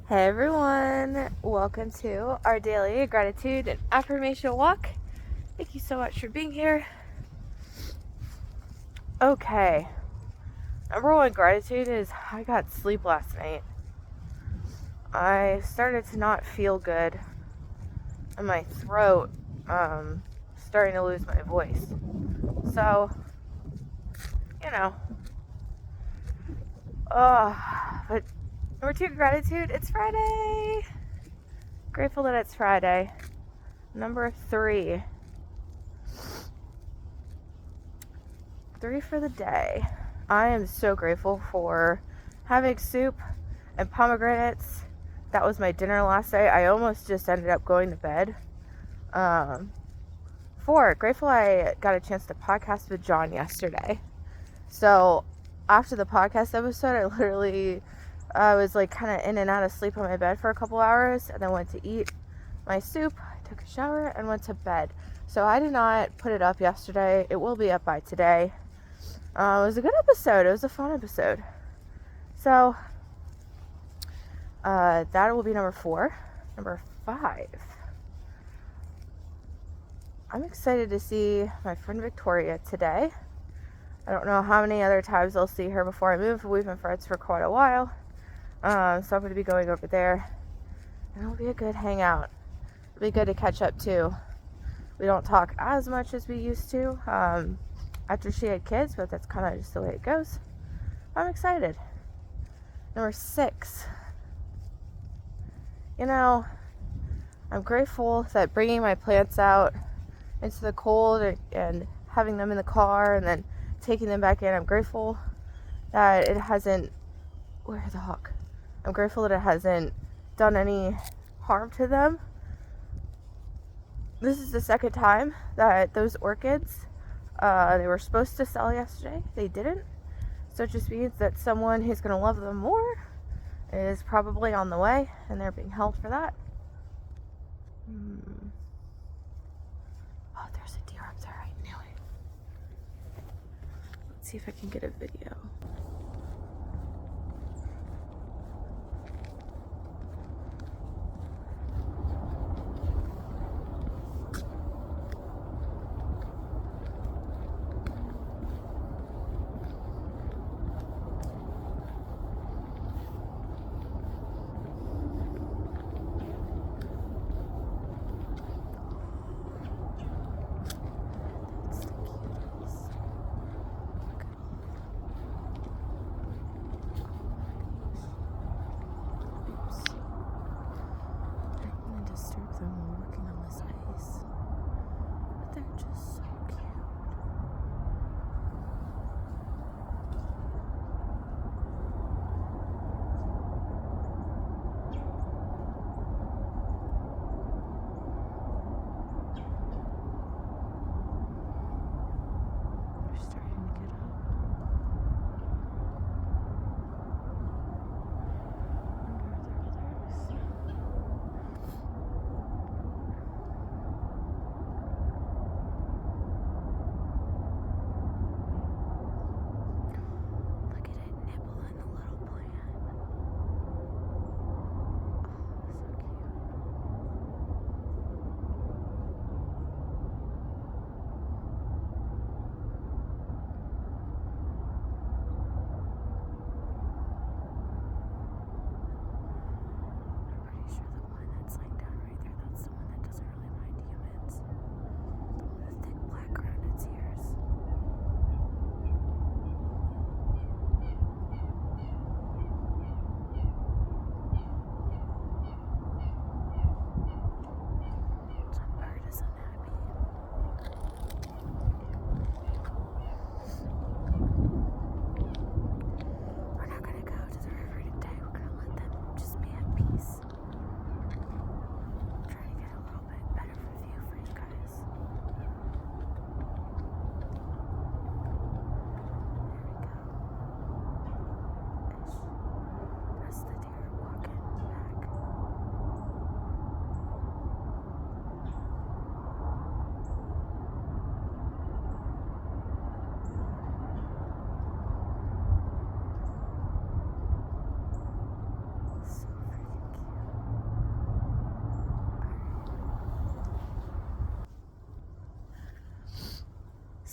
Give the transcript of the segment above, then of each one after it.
Hey everyone, welcome to our daily gratitude and affirmation walk. Thank you so much for being here. Okay, number one gratitude is I got sleep last night. I started to not feel good and my throat starting to lose my voice. So, you know, but number two gratitude, it's Friday. Grateful that it's Friday. Number three for the day. I am so grateful for having soup and pomegranates. That was my dinner last night. I almost just ended up going to bed. 4, grateful I got a chance to podcast with John yesterday. So after the podcast episode, I literally was like kind of in and out of sleep on my bed for a couple hours, and then went to eat my soup, took a shower, and went to bed. So I did not put it up yesterday. It will be up by today. It was a good episode. It was a fun episode. So that will be number 4. Number 5. I'm excited to see my friend Victoria today. I don't know how many other times I'll see her before I move. We've been friends for quite a while. So I'm going to be going over there. And it'll be a good hangout. It'll be good to catch up too. We don't talk as much as we used to after she had kids, but that's kind of just the way it goes. I'm excited. Number 6. I'm grateful that bringing my plants out into the cold and having them in the car and then taking them back in, I'm grateful that it hasn't, where's the hawk? I'm grateful that it hasn't done any harm to them. This is the second time that those orchids, they were supposed to sell yesterday. They didn't. So it just means that someone who's going to love them more is probably on the way, and they're being held for that. Oh, there's a deer up there. I knew it. Let's see if I can get a video.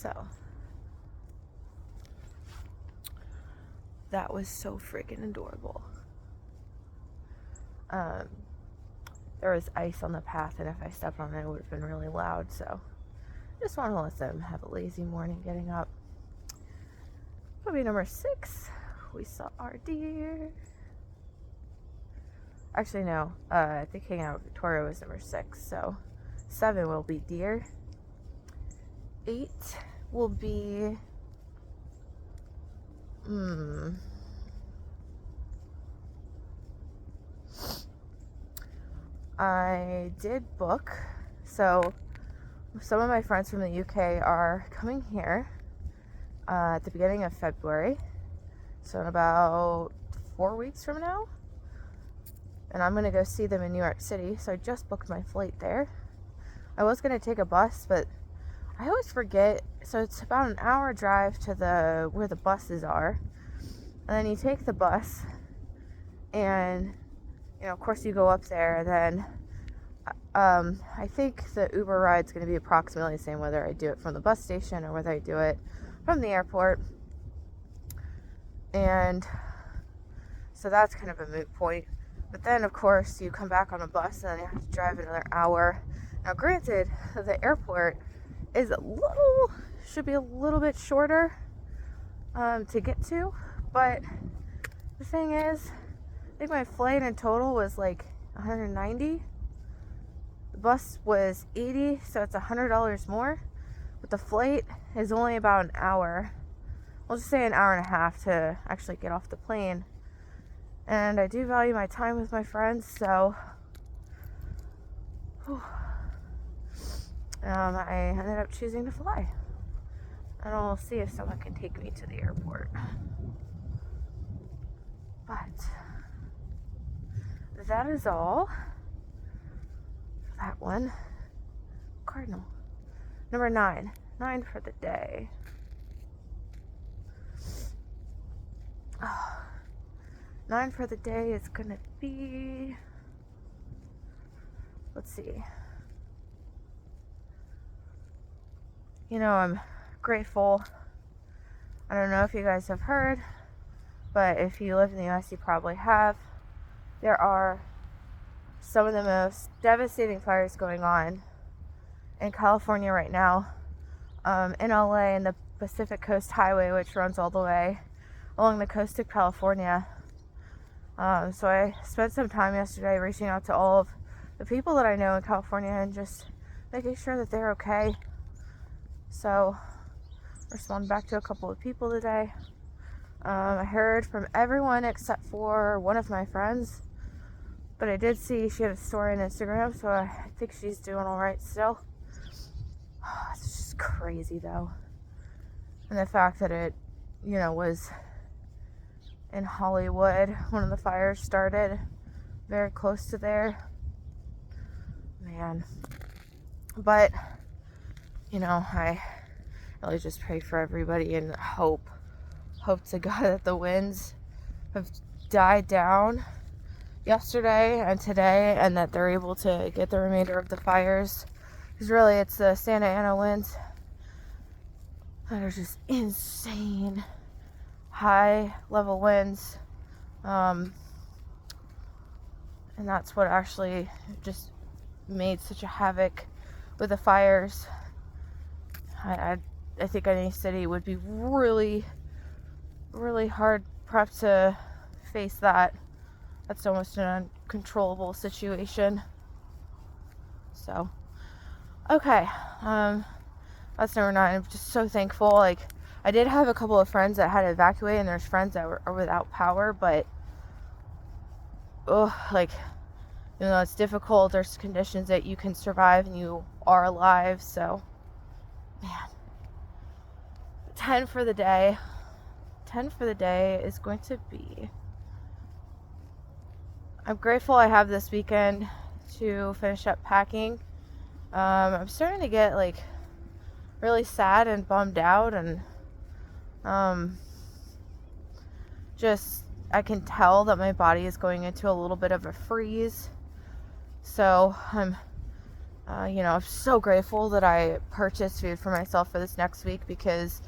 So that was so freaking adorable. There was ice on the path, and if I stepped on it, it would have been really loud. So just want to let them have a lazy morning getting up. Puppy number 6, we saw our deer. Actually, no. I think hanging out with Victoria was number 6. So 7 will be deer. 8 will be... I did book. So some of my friends from the UK are coming here at the beginning of February. So in about 4 weeks from now. And I'm going to go see them in New York City. So I just booked my flight there. I was going to take a bus, but I always forget. So it's about an hour drive to where the buses are. And then you take the bus. And, of course you go up there. And then I think the Uber ride's going to be approximately the same whether I do it from the bus station or whether I do it from the airport. And so that's kind of a moot point. But then, of course, you come back on a bus and then you have to drive another hour. Now, granted, the airport should be a little bit shorter to get to. But the thing is, I think my flight in total was like $190. The bus was $80, so it's $100 more. But the flight is only about an hour. We'll just say an hour and a half to actually get off the plane. And I do value my time with my friends, so I ended up choosing to fly. And I'll see if someone can take me to the airport. But that is all for that one. Cardinal. Number 9. 9 for the day. 9 for the day is gonna be, let's see. I'm grateful. I don't know if you guys have heard, but if you live in the US, you probably have. There are some of the most devastating fires going on in California right now, in LA, and the Pacific Coast Highway, which runs all the way along the coast of California. So I spent some time yesterday reaching out to all of the people that I know in California and just making sure that they're okay. So I responded back to a couple of people today. I heard from everyone except for one of my friends, but I did see she had a story on Instagram, so I think she's doing all right still. It's just crazy though, and the fact that it, was in Hollywood. One of the fires started very close to there. Man. But, I really just pray for everybody and hope to God that the winds have died down yesterday and today, and that they're able to get the remainder of the fires. Because really, it's the Santa Ana winds that are just insane. High level winds, and that's what actually just made such a havoc with the fires. I think any city would be really, really hard prep to face that. That's almost an uncontrollable situation. So, okay, that's number 9. I'm just so thankful. I did have a couple of friends that had to evacuate, and there's friends that are without power, but it's difficult. There's conditions that you can survive and you are alive. So, man, 10 for the day. 10 for the day is going to be, I'm grateful I have this weekend to finish up packing. I'm starting to get really sad and bummed out, and I can tell that my body is going into a little bit of a freeze. So I'm I'm so grateful that I purchased food for myself for this next week, because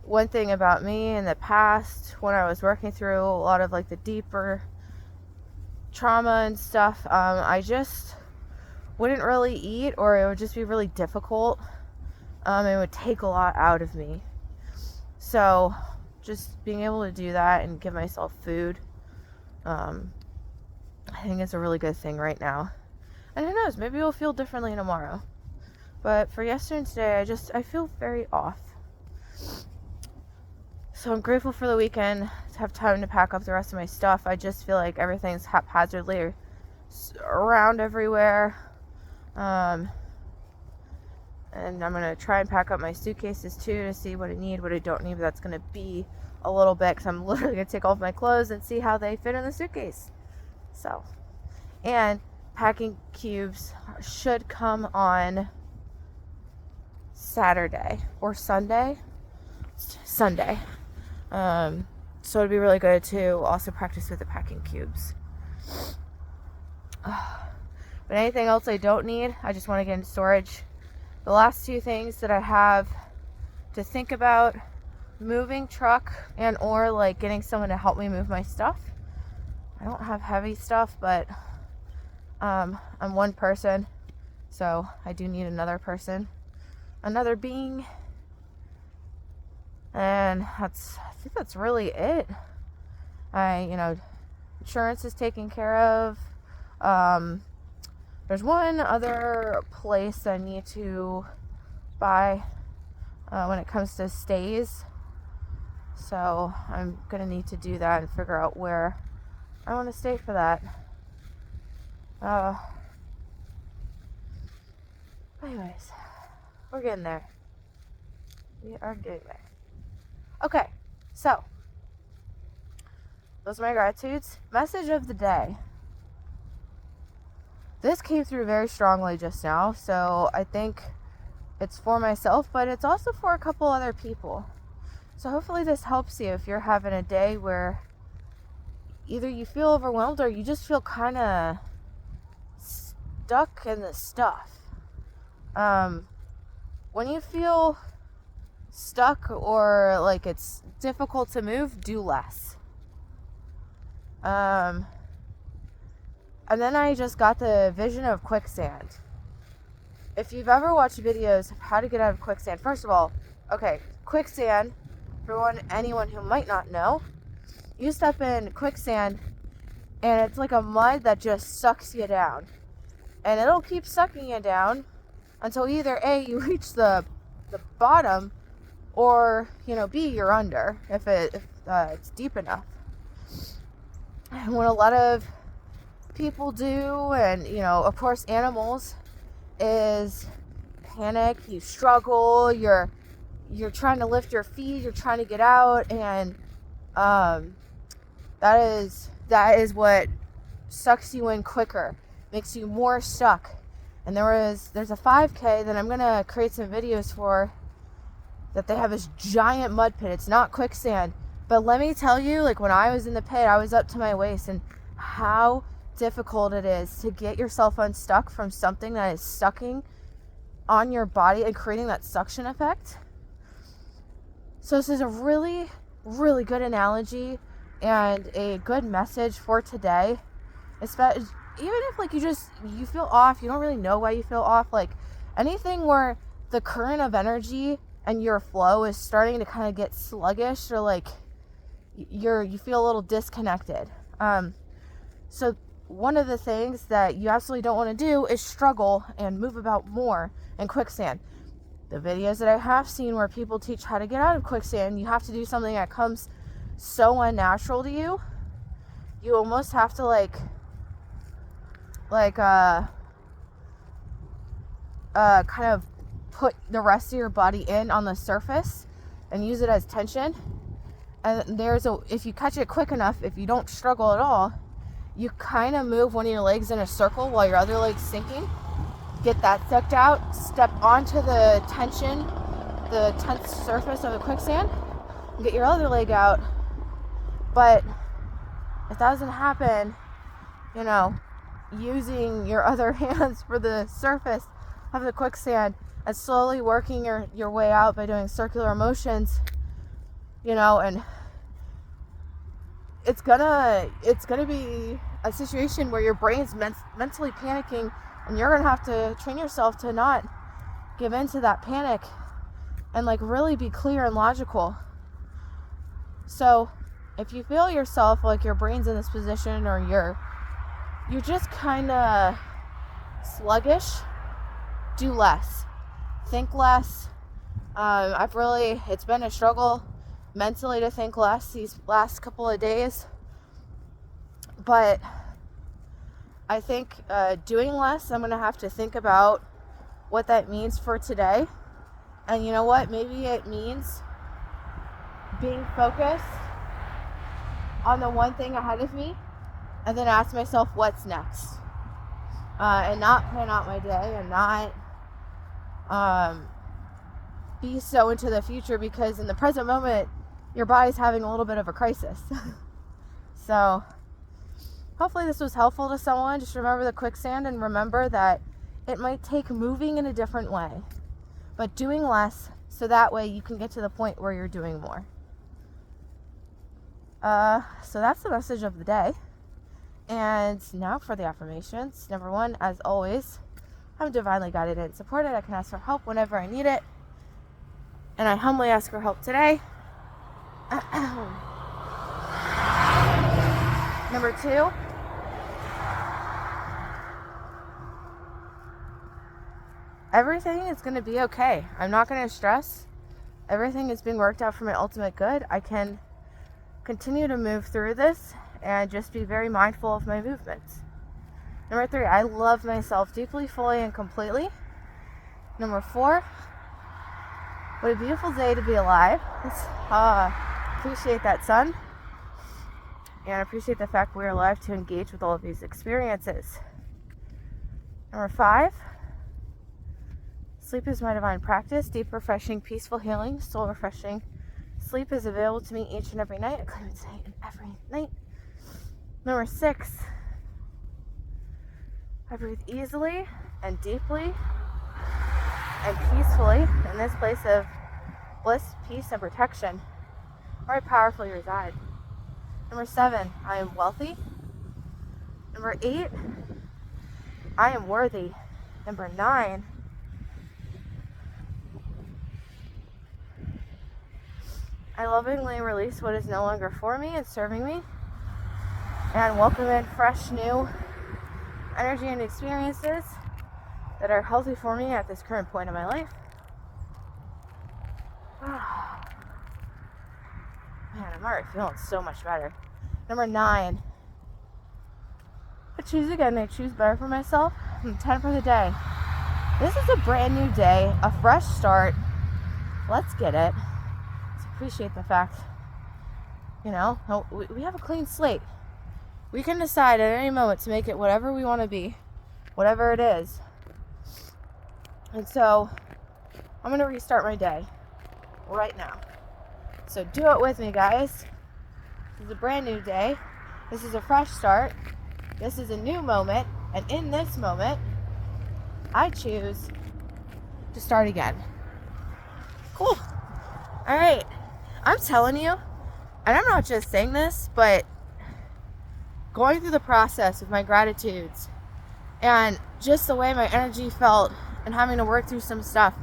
one thing about me in the past, when I was working through a lot of like the deeper trauma and stuff, I just wouldn't really eat, or it would just be really difficult. It would take a lot out of me. So just being able to do that and give myself food, I think it's a really good thing right now. And who knows, maybe it'll feel differently tomorrow. But for yesterday and today, I feel very off. So I'm grateful for the weekend to have time to pack up the rest of my stuff. I just feel like everything's haphazardly around everywhere. And I'm going to try and pack up my suitcases too, to see what I need, what I don't need. But that's going to be a little bit, because I'm literally going to take off my clothes and see how they fit in the suitcase. So, and packing cubes should come on Saturday or Sunday. So it'd be really good to also practice with the packing cubes. But anything else I don't need, I just want to get in storage. The last two things that I have to think about: moving truck, and or like getting someone to help me move my stuff. I don't have heavy stuff, but I'm one person, so I do need another person, another being. And I think that's really it. Insurance is taken care of. There's one other place I need to buy when it comes to stays. So I'm going to need to do that and figure out where I want to stay for that. Anyways, we're getting there. We are getting there. Okay, so those are my gratitudes. Message of the day. This came through very strongly just now, so I think it's for myself, but it's also for a couple other people. So hopefully this helps you if you're having a day where either you feel overwhelmed or you just feel kind of stuck in the stuff. When you feel stuck or like it's difficult to move, do less. And then I just got the vision of quicksand. If you've ever watched videos of how to get out of quicksand, first of all, okay, quicksand, for anyone who might not know, you step in quicksand and it's like a mud that just sucks you down. And it'll keep sucking you down until either A, you reach the bottom, or, B, you're under, if it's deep enough. And what a lot of people do, and, of course animals, is panic. You struggle, you're trying to lift your feet, you're trying to get out, and that is what sucks you in quicker, makes you more stuck. And there's a 5K that I'm gonna create some videos for, that they have this giant mud pit. It's not quicksand, but let me tell you, like, when I was in the pit, I was up to my waist, and how difficult it is to get yourself unstuck from something that is sucking on your body and creating that suction effect. So this is a really, really good analogy and a good message for today. Especially, even if like you feel off, you don't really know why you feel off, like anything where the current of energy and your flow is starting to kind of get sluggish, or like you feel a little disconnected. So one of the things that you absolutely don't want to do is struggle and move about more in quicksand. The videos that I have seen where people teach how to get out of quicksand, you have to do something that comes so unnatural to you. You almost have to kind of put the rest of your body in on the surface and use it as tension. And if you catch it quick enough, if you don't struggle at all, you kind of move one of your legs in a circle while your other leg's sinking. Get that sucked out, step onto the tense surface of the quicksand, and get your other leg out. But if that doesn't happen, using your other hands for the surface of the quicksand and slowly working your way out by doing circular motions, and it's gonna be a situation where your brain's mentally panicking, and you're gonna have to train yourself to not give in to that panic and really be clear and logical. So if you feel yourself like your brain's in this position, or you're just kind of sluggish, do less, think less. It's been a struggle mentally to think less these last couple of days, but I think doing less, I'm gonna have to think about what that means for today. And you know what, maybe it means being focused on the one thing ahead of me, and then ask myself what's next, and not plan out my day, and not be so into the future, because in the present moment your body's having a little bit of a crisis. So hopefully this was helpful to someone. Just remember the quicksand, and remember that it might take moving in a different way, but doing less, so that way you can get to the point where you're doing more. So that's the message of the day. And now for the affirmations. Number 1, as always, I'm divinely guided and supported. I can ask for help whenever I need it, and I humbly ask for help today. Number 2, everything is going to be okay. I'm not going to stress. Everything is being worked out for my ultimate good. I can continue to move through this and just be very mindful of my movements. Number 3, I love myself deeply, fully, and completely. Number 4, what a beautiful day to be alive. Appreciate that sun, and appreciate the fact we're alive to engage with all of these experiences. Number 5, sleep is my divine practice. Deep, refreshing, peaceful, healing, soul refreshing sleep is available to me each and every night. I claim it today and every night. Number 6, I breathe easily and deeply and peacefully in this place of bliss, peace, and protection, where I powerfully reside. Number 7, I am wealthy. Number 8, I am worthy. Number 9, I lovingly release what is no longer for me and serving me, and welcome in fresh new energy and experiences that are healthy for me at this current point in my life. Man, I'm already feeling so much better. Number 9, I choose again. I choose better for myself. 10 for the day. This is a brand new day, a fresh start. Let's get it. Let's appreciate the fact, we have a clean slate. We can decide at any moment to make it whatever we want to be, whatever it is. And so I'm going to restart my day right now. So do it with me, guys. This is a brand new day. This is a fresh start. This is a new moment. And in this moment, I choose to start again. Cool. All right. I'm telling you, and I'm not just saying this, but going through the process of my gratitudes and just the way my energy felt and having to work through some stuff,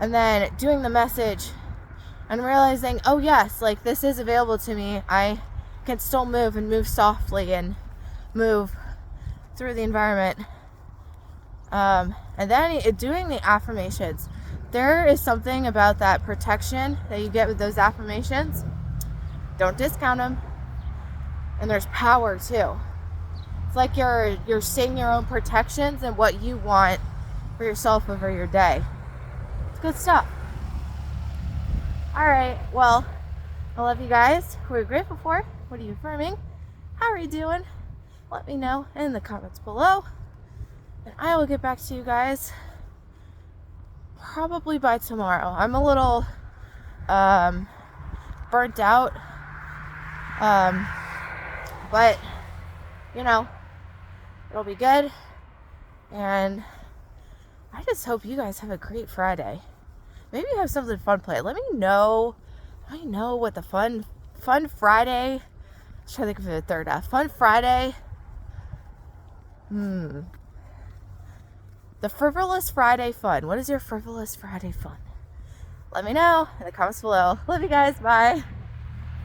and then doing the message and realizing, oh yes, this is available to me. I can still move and move softly and move through the environment. And then doing the affirmations. There is something about that protection that you get with those affirmations. Don't discount them. And there's power too. It's like you're saying your own protections and what you want for yourself over your day. It's good stuff. All right, well, I love you guys. Who are you grateful for? What are you affirming? How are you doing? Let me know in the comments below. And I will get back to you guys probably by tomorrow. I'm a little burnt out. But, It'll be good. And I just hope you guys have a great Friday. Maybe you have something fun planned. Let me know. Let me know what the fun Friday. Let's try to think of the third F. Fun Friday. The frivolous Friday fun. What is your frivolous Friday fun? Let me know in the comments below. Love you guys. Bye.